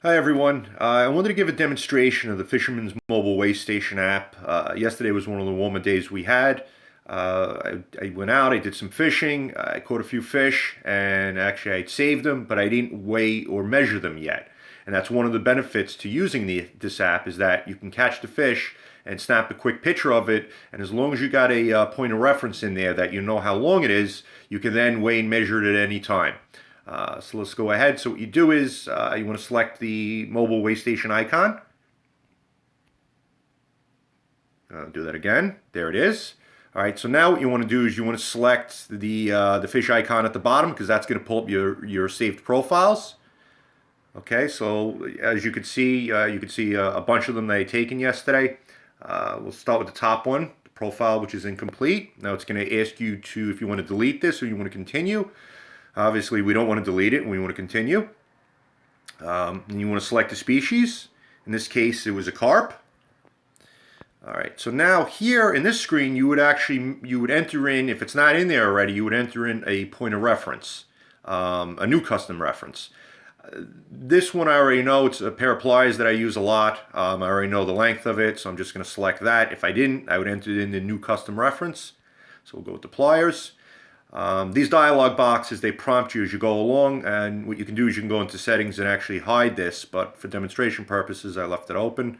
Hi everyone. I wanted to give a demonstration of the Fisherman's Mobile Way Station app. Yesterday was one of the warmer days we had. I went out, I did some fishing, I caught a few fish, and actually I saved them, but I didn't weigh or measure them yet. And that's one of the benefits to using this app is that you can catch the fish and snap a quick picture of it, and as long as you got a point of reference in there that you know how long it is, you can then weigh and measure it at any time. So let's go ahead. So what you do is you want to select the mobile way station icon. Do that again. There it is. All right. So now what you want to do is you want to select the fish icon at the bottom because that's going to pull up your saved profiles. Okay. So as you can see a bunch of them that I taken yesterday. We'll start with the top one, the profile, which is incomplete. Now it's going to ask you to if you want to delete this or you want to continue. Obviously, we don't want to delete it. We want to continue. And you want to select a species. In this case, it was a carp. All right. So now here in this screen, you would enter in, if it's not in there already, you would enter in a point of reference, a new custom reference. This one I already know. It's a pair of pliers that I use a lot. I already know the length of it, so I'm just going to select that. If I didn't, I would enter it in the new custom reference. So we'll go with the pliers. These dialog boxes, they prompt you as you go along, and what you can do is you can go into settings and actually hide this, but for demonstration purposes, I left it open.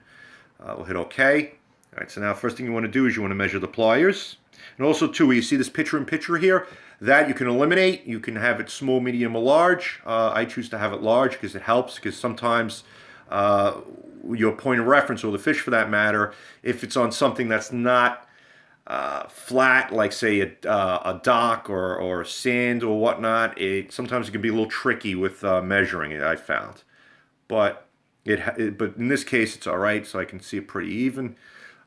We'll hit OK. All right, so now first thing you want to do is you want to measure the pliers. And also, too, you see this picture-in-picture here, that you can eliminate. You can have it small, medium, or large. I choose to have it large because it helps, because sometimes your point of reference, or the fish for that matter, if it's on something that's not flat, like say a dock or sand or whatnot, sometimes it can be a little tricky with measuring it. I found, but but in this case it's all right, so I can see it pretty even.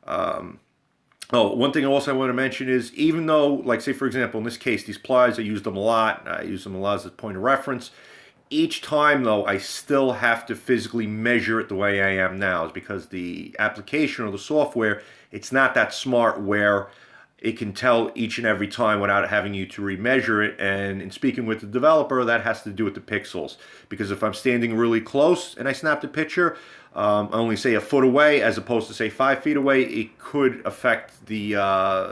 Oh, one thing also I want to mention is even though, like say for example, in this case, these pliers, I used them a lot. I use them a lot as a point of reference. Each time though, I still have to physically measure it the way I am now, is because the application or the software, it's not that smart where it can tell each and every time without having you to remeasure it. And in speaking with the developer, that has to do with the pixels. Because if I'm standing really close and I snap the picture, only say a foot away as opposed to say 5 feet away, it could affect the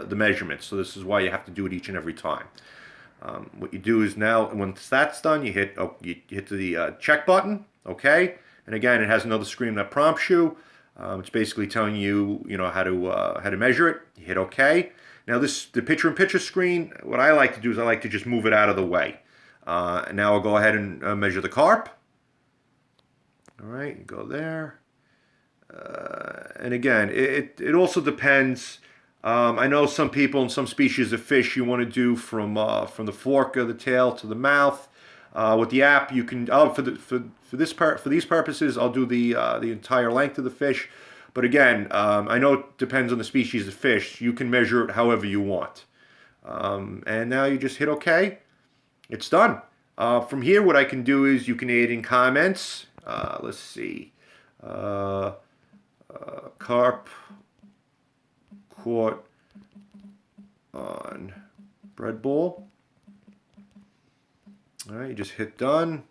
measurements. So this is why you have to do it each and every time. What you do is now, once that's done, you hit the check button, okay, and again, it has another screen that prompts you. It's basically telling you, how to measure it. You hit OK. Now the picture-in-picture screen, what I like to do is I like to just move it out of the way. And now I'll go ahead and measure the carp. All right, you go there. And again, it also depends. I know some people and some species of fish you want to do from the fork of the tail to the mouth. With the app, you can for these purposes, I'll do the entire length of the fish. But again, I know it depends on the species of fish. You can measure it however you want. And now you just hit OK. It's done. From here, what I can do is you can add in comments. Let's see. Carp caught on bread bowl. All right, you just hit done.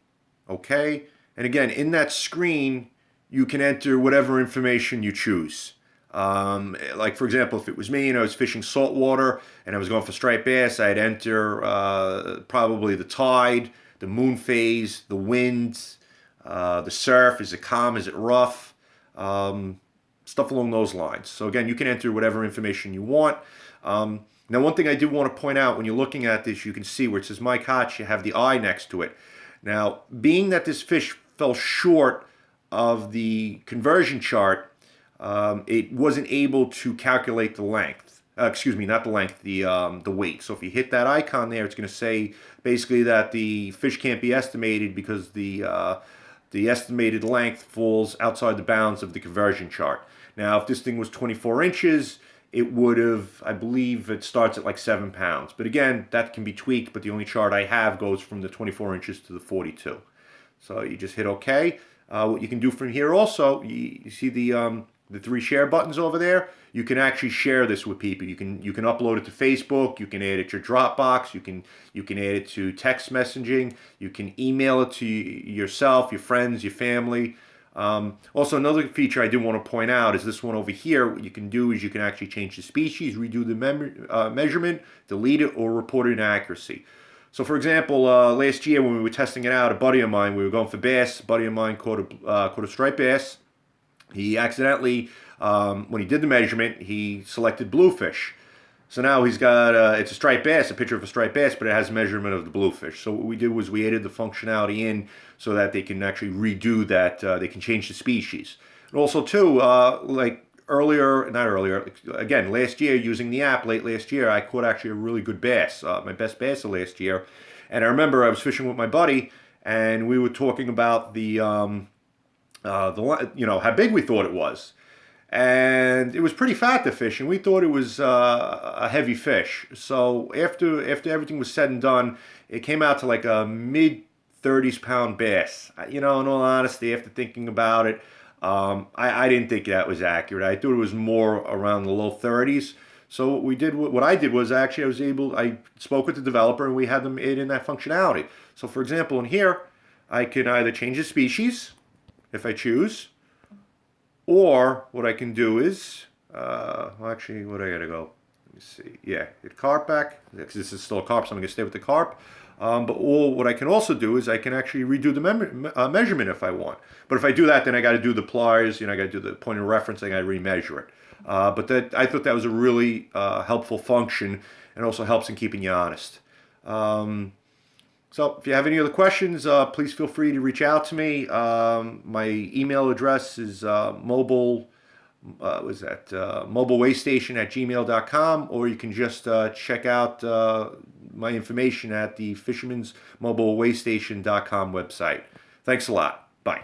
Okay. And again, in that screen, you can enter whatever information you choose. Like, for example, if it was me and I was fishing saltwater and I was going for striped bass, I'd enter probably the tide, the moon phase, the winds, the surf. Is it calm? Is it rough? Stuff along those lines. So again, you can enter whatever information you want. Now, one thing I do want to point out when you're looking at this, you can see where it says Mike Hotch, you have the eye next to it. Now, being that this fish fell short of the conversion chart, it wasn't able to calculate the length. Excuse me, not the length, the weight. So if you hit that icon there, it's going to say basically that the fish can't be estimated because the estimated length falls outside the bounds of the conversion chart. Now, if this thing was 24 inches, it would have, I believe it starts at like 7 pounds. But again, that can be tweaked, but the only chart I have goes from the 24 inches to the 42. So you just hit OK. What you can do from here also, you see the 3 share buttons over there. You can actually share this with people. You can upload it to Facebook. You can add it to your Dropbox. You can add it to text messaging. You can email it to yourself, your friends, your family. Also, another feature I do want to point out is this one over here. What you can do is you can actually change the species, redo the measurement, delete it, or report inaccuracy. So, for example, last year when we were testing it out, a buddy of mine, we were going for bass. A buddy of mine caught a striped bass. He accidentally, when he did the measurement, he selected bluefish. So now he's got, it's a striped bass, a picture of a striped bass, but it has measurement of the bluefish. So what we did was we added the functionality in so that they can actually redo that, they can change the species. And also too, like earlier, not earlier, again, last year using the app, late last year, I caught actually a really good bass, my best bass of last year. And I remember I was fishing with my buddy and we were talking about how big we thought it was. And it was pretty fat, the fish, and we thought it was a heavy fish. So after everything was said and done, it came out to like a mid 30s pound bass. In all honesty, after thinking about it, I didn't think that was accurate. I thought it was more around the low 30s. So what I did was actually I spoke with the developer and we had them add in that functionality. So for example, in here, I can either change the species if I choose. Or what I can do is, actually, what I gotta go? Let me see. Yeah, get carp back. This is still a carp, so I'm gonna stay with the carp. What I can also do is I can actually redo the measurement if I want. But if I do that, then I got to do the pliers. I got to do the point of reference. I got to remeasure it. But I thought that was a really helpful function, and also helps in keeping you honest. So if you have any other questions, please feel free to reach out to me. My email address is mobilewaystation@gmail.com, or you can just check out my information at the fisherman'smobilewaystation.com website. Thanks a lot. Bye.